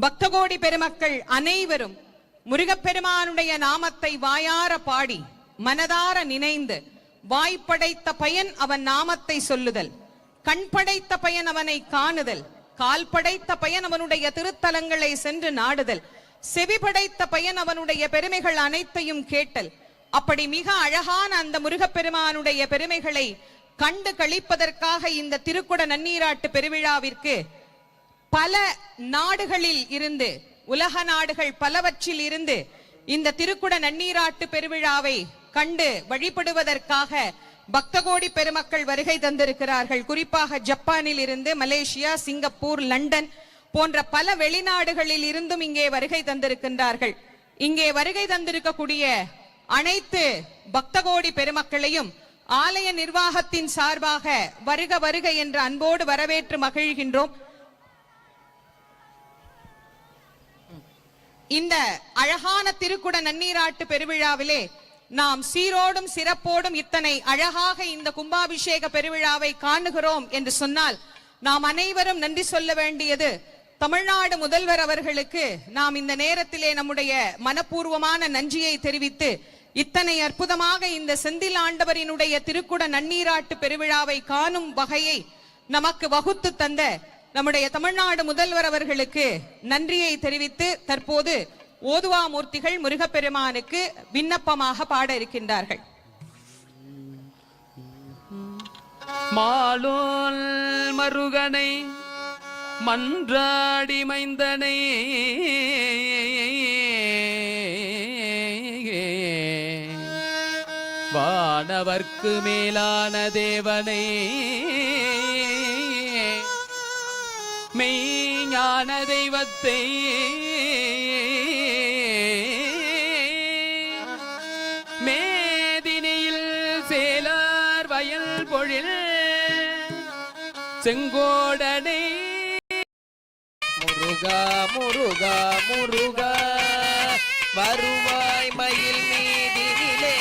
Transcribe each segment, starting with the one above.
பக்தகோடி பெருமக்கள் அனைவரும் முருகப்பெருமானுடைய நாமத்தை வாயார பாடி மனதார நினைந்து வாய்ப்படைத்த பயன் அவன் நாமத்தை சொல்லுதல், கண் படைத்த பயன் அவனை காணுதல், கால் படைத்த பயன் அவனுடைய திருத்தலங்களை சென்று நாடுதல், செவி படைத்த பயன் அவனுடைய பெருமைகள் அனைத்தையும் கேட்டல். அப்படி மிக அழகான அந்த முருகப்பெருமானுடைய பெருமைகளை கண்டு கழிப்பதற்காக இந்த திருக்குட நன்னீராட்டு பெருவிழாவிற்கு பல நாடுகளில் இருந்து, உலக நாடுகள் பலவற்றில் இருந்து இந்த திருக்குட நன்னீராட்டு பெருவிழாவை கண்டு வழிபடுவதற்காக பக்தகோடி பெருமக்கள் வருகை தந்திருக்கிறார்கள். குறிப்பாக ஜப்பானில் இருந்து, மலேசியா, சிங்கப்பூர், லண்டன் போன்ற பல வெளிநாடுகளில் இருந்தும் இங்கே வருகை தந்திருக்கின்றார்கள். இங்கே வருகை தந்திருக்கக்கூடிய அனைத்து பக்தகோடி பெருமக்களையும் ஆலய நிர்வாகத்தின் சார்பாக வருக வருக என்று அன்போடு வரவேற்று மகிழ்கின்றோம். இந்த அழகான திருக்குட நன்னீராட்டு பெருவிழாவிலே நாம் சீரோடும் சிறப்போடும் இத்தனை அழகாக இந்த கும்பாபிஷேக பெருவிழாவை காணுகிறோம் என்று சொன்னால் நாம் அனைவரும் நன்றி சொல்ல வேண்டியது தமிழ்நாடு முதல்வர் அவர்களுக்கு நாம் இந்த நேரத்திலே நம்முடைய மனப்பூர்வமான நன்றியை தெரிவித்து, இத்தனை அற்புதமாக இந்த செந்தில் ஆண்டவரினுடைய திருக்குட நன்னீராட்டு பெருவிழாவை காணும் வகையை நமக்கு வகுத்து தந்த நம்முடைய தமிழ்நாடு முதல்வர் அவர்களுக்கு நன்றியை தெரிவித்து, தற்போது ஓதுவாமூர்த்திகள் முருகப்பெருமானுக்கு விண்ணப்பமாக பாட இருக்கின்றார்கள். மாலோல் மருகனை மன்றாடி மைந்தனை வானவர்க்கு மேலான தேவனை மெய்ஞான தெய்வத்தை மேதினியில் சேலார் வயல் பொழில் செங்கோடனை முருகா முருகா முருகா வருவாய் மயில் மீதினிலே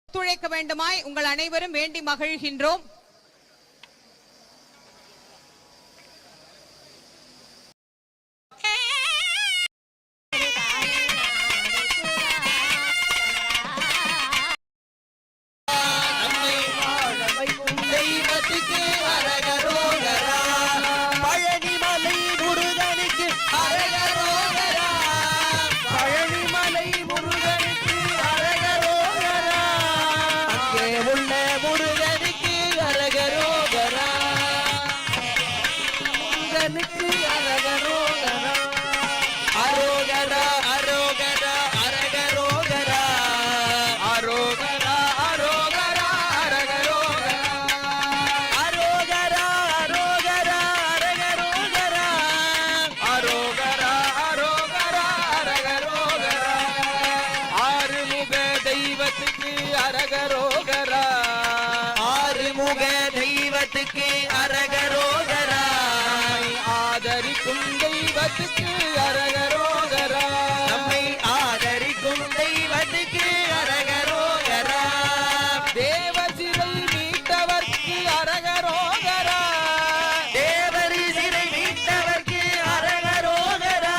ஒத்துழைக்க வேண்டுமாய் உங்கள் அனைவரும் வேண்டி மகிழ்கின்றோம். அரகரோகரா ஆதரிக்கும் தெய்வத்துக்கு அரகரோகரா நம்மை ஆதரிக்கும் தெய்வத்துக்கு அரகரோகரா தேவசிறை மீட்டவர்க்கு அரகரோகரா தேவர் சிறை மீட்டவர்க்கு அரகரோகரா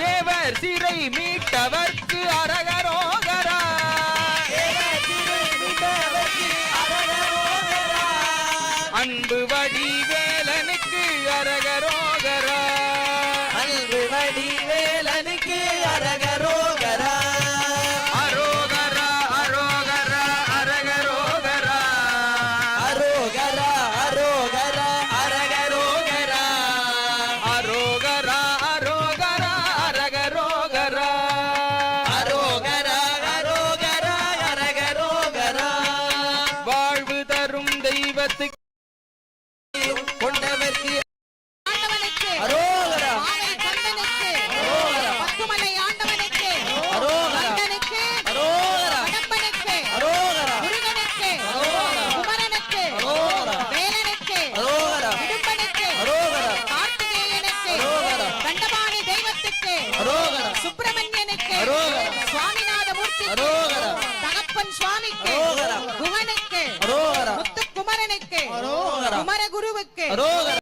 தேவர் சிறை மீட்டவர்க்கு அரகரோகரா அன்பு வடிவேலனுக்கு அரகரோகரா அன்பு வடிவேலனுக்கு அரகரோகரா அரோகரா அரோகரா அரகரோகரா அரோகரா அரோகரா அரகரோகரா அரோகரா அரோகரா அரகரோகரா மூர்த்திக்கு அரோகரா. தகப்பன் சுவாமிக்கு அரோகரா. குகனுக்கு அரோகரா. முத்துக்குமரனுக்கு அரோகரா. குமரகுருவுக்கு அரோகரா.